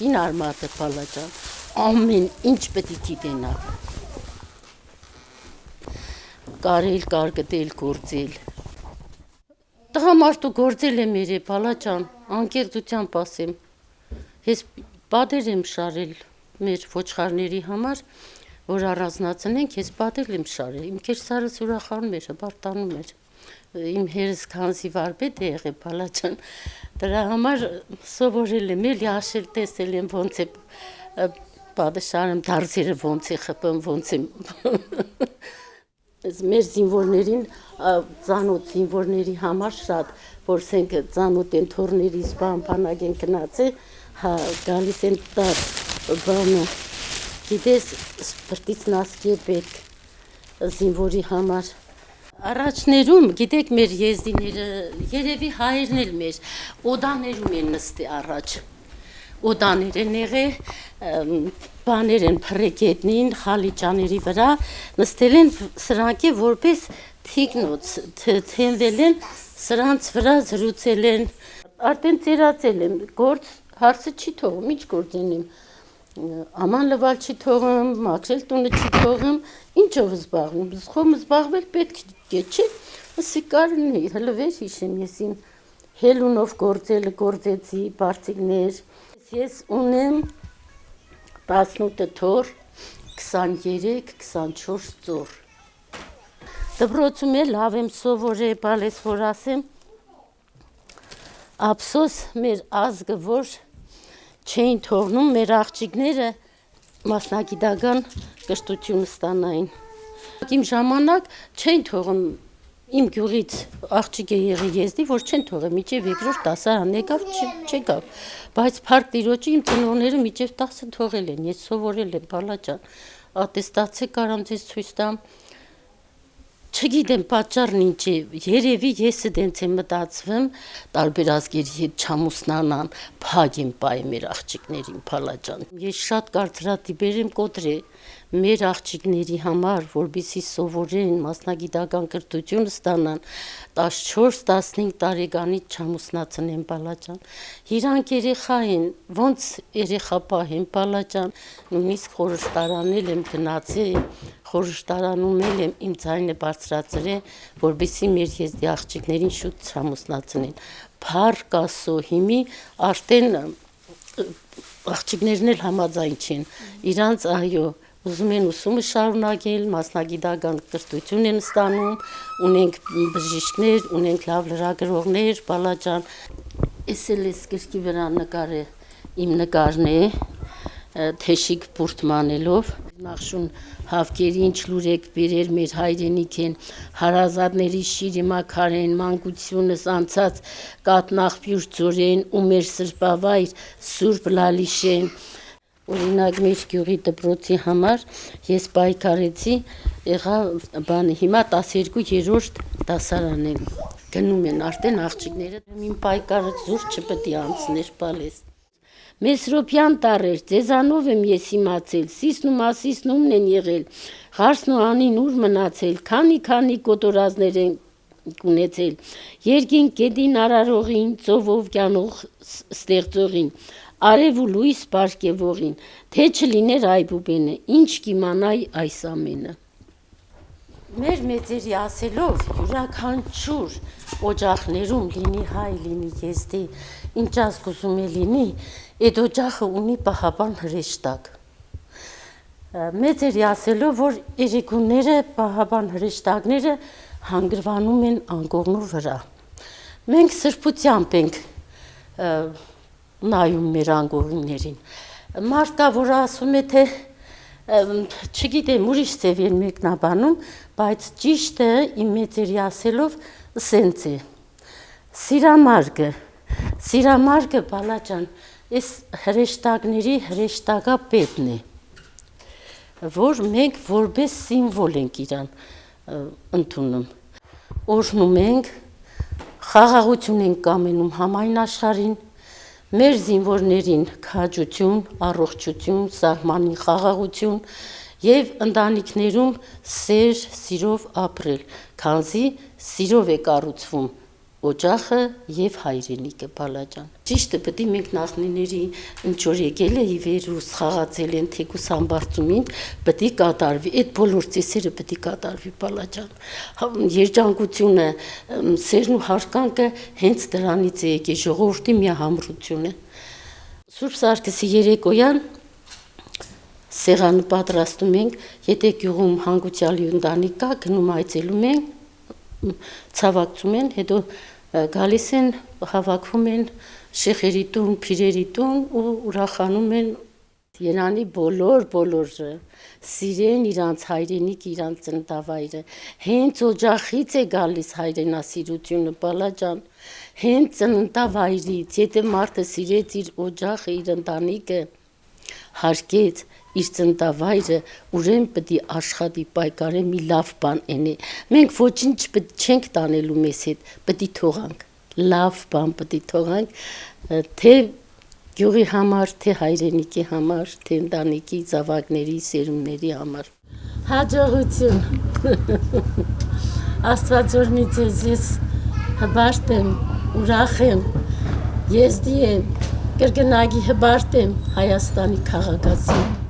Ին արմատը պալաջան, ամեն ինչ պետք է գիտենա, կարել, կարգտել, գործել, տղամարդու գործել եմ երե պալաջան, անկեղծությամբ ասեմ, ես պատեր եմ շարել մեր ոչխարների համար, որ առանձնացնենք, ես պատեր եմ շարել, իմ կերսարս ուրախանում էր, հպարտանում էր, իմ հերս քանզի վարպետ է եղել պալաջան, դրա համար սովորել եմ, էլի աշել տեսել եմ ոնց է պատշարեմ, դարձերը ոնց է խպում, ոնց է մեր զինվորներին, ծանոթ զինվորների համար շատ, որ սենք ծանոթ են թորներից բանպանակ են գնաց է, գալիս են տար բանը, գիտես սպրտից նասկի է պետք զինվորի համար, Առաջներում, գիտեք մեր եզդիները, երևի հայերն էլ մեր, օդաներում են նստի առաջ, օդաներ են եղել, բաներ են փռեգետնին, խալիճաների վրա, նստել են սրանք է որպես թիկնոց, թենվել են, սրանց վրա զրուցել են, արդեն ծերացել են, գործ հարցը չի թողում, ինչ գործեն եմ, Աման լվալ չի թողում, մաքրել տունը չի թողում, ինչով զբաղվում, խոմ զբաղվել պետք է չէ, սիկարն է, հլվեր հիշեմ եսին, հելունով գործեցի, բարձիկներ, ես ունեմ 18 թոր, 23-24 ծոր, դպրոցում է լավ եմ սովորել, բալես որ ասեմ, ափսոս մեր ազգը որ չէին թողնում մեր աղջիկները մասնագիտական կրթություն ստանային։ Իմ ժամանակ չէին թողում իմ գյուղից աղջիկ է եղել եզդի, որ չեն թողել միջև երկրորդ դասարան եկավ, չեկավ, բայց փառք Տիրոջի իմ ծնողները միջև 10 թողել են, ես սովորել եմ բալաջան, ատեստացիա կարամ ձեզ ցույց տամ, Չգիտեմ պատճառն ինչ է, երևի եսը դենց եմ մտածվում, տարբեր ազգերի հետ չամուսնանան, փակ եմ պայ մեր աղջիկներին պալաջան։ Ես շատ կարծրատիպեր եմ կոտրել մեր աղջիկների համար, որպեսզի սովորեն, մասնագիտական կրթություն ստանան, 14-15 տարեկանից չամուսնացնեն պալաջան։ Իրանք երեխա են, ոնց երեխա պահեն պալաջան, նույնիսկ խորհրդարանել եմ գնացել, խորհրդարանում եմ իմ ձայնը բարձրացրել, որպեսզի մեր եզդի աղջիկներին շուտ չամուսնացնեն։ Փառք Աստծո, հիմի արդեն աղջիկներն էլ համաձայն չեն, իրանց այո, ուզում են ուսումը շարունակել, մասնագիտական կրթություն են ստանում, ունենք բժիշկներ, ունենք լավ լրագրողներ, բալաջան։ Էս էլ էս գրքի վրա նկարը իմ նկարն է, թեշիկ բուրդմանելով, նախշուն հավկերի ինչ լուրեք բերեր մեր հայրենիք են, հարազատների շիրի մաքարեն, մանկությունս անցած կատնախպյուր ձորեն ու մեր սրբավայր սուրբ լալիշեն, օրինակ մեր գյուղի դպրոցի համար ես պայքարեցի, եղա բանը, հիմա 12-րդ դասարան եմ, գնում են արդեն աղջիկները, իմ պայքարը զուր չպետք է անցներ պալես։ Մեսրոպյան տարեր, ձեզանով եմ ես իմացել, սիսնում ասիսնումն են եղել, ղարսն ու անին ուր մնացել, քանի կոտորածներ են կունեցել, երկին կետին արարողին, ծովով կյանող ստեղծողին, արև ու լույս պարգևողին, թե չլիներ այբուբենը, ինչ կիմանայի այս ամենը։ Մեր մեծերի ասելով յուրաքանչյուր օջախներում լինի հայ, լինի եզդի, ինչ ազգ ուզում է լինի, այդ օջախը ունի պահապան հրեշտակ։ Մեծերի ասելով, որ երեկոները պահապան հրեշտակները հանգրվանում են անկողնու վրա։ Մենք սրբությամբ ենք նայում մեր անկողիներին։ Մարդկա, որ ասում է, թե չգիտեմ, ուրիշ ձև են մեկնաբանում, բայց ճիշտը իմ մեծերի ասելով սենց է։ Սիրամարգը բալաջան, այս հրեշտակների հրեշտակապետն է, որ մենք որպես սիմվոլ ենք իրան ընդունում։ Օրհնում ենք, խաղաղություն ենք կամենում համայն աշխարհին, մեր զինվորներին քաջություն, առողջություն, սահմանին խաղաղություն եւ ընտանիքներում սեր, սիրով ապրել, քանզի սիրով է կառուցվում օջախը եւ հայրենիքը բալաջան։ Ճիշտը պետք է մենք նախնիների ինչ որ եկել է իվեր ու խաղացել են թեկուս համբարձումին, պետք է կատարվի, այդ բոլոր ծեսերը պետք է կատարվի բալաջան։ Երջանկությունը, սերն ու հարգանքը հենց դրանից է եկել, ժողովրդի միահամրությունը։ Սուրբ Սարգսի երեկոյան սեղանը պատրաստում ենք, եթե գյուղում հանգուցյալի ընտանիք կա, գնում այցելում են, ցավակցում են, հետո գալիս են, հավաքվում են շեխերի տուն, փիրերի տուն ու ուրախանում են Երանի բոլորը սիրեն իրանց հայրենիք, իրանց ծննդավայրը, հենց օջախից է գալիս հայրենասիրությունը, բալաջան, հենց ծննդավայրից, եթե մարդը սիրեց իր օջախը, իր ընտանիքը, հարգեց իր ծննդավայրը, ուրեմն պետք է աշխատի, պայքարի մի լավ բան ենի։ Մենք ոչինչ չենք տանելու մեզ հետ, պետք է թողանք, լավ բան պետք է թողանք, թե գյուղի համար, թե հայրենիքի համար, թե ընտանիքի, զավակների, սերունդների համար։ Հաջողություն։ Աստված օրհնի ձեզ, ես հբարտ եմ, ուրախ եմ, եզդի եմ, կրկնակի հբարտ եմ Հայաստանի քաղաքացի։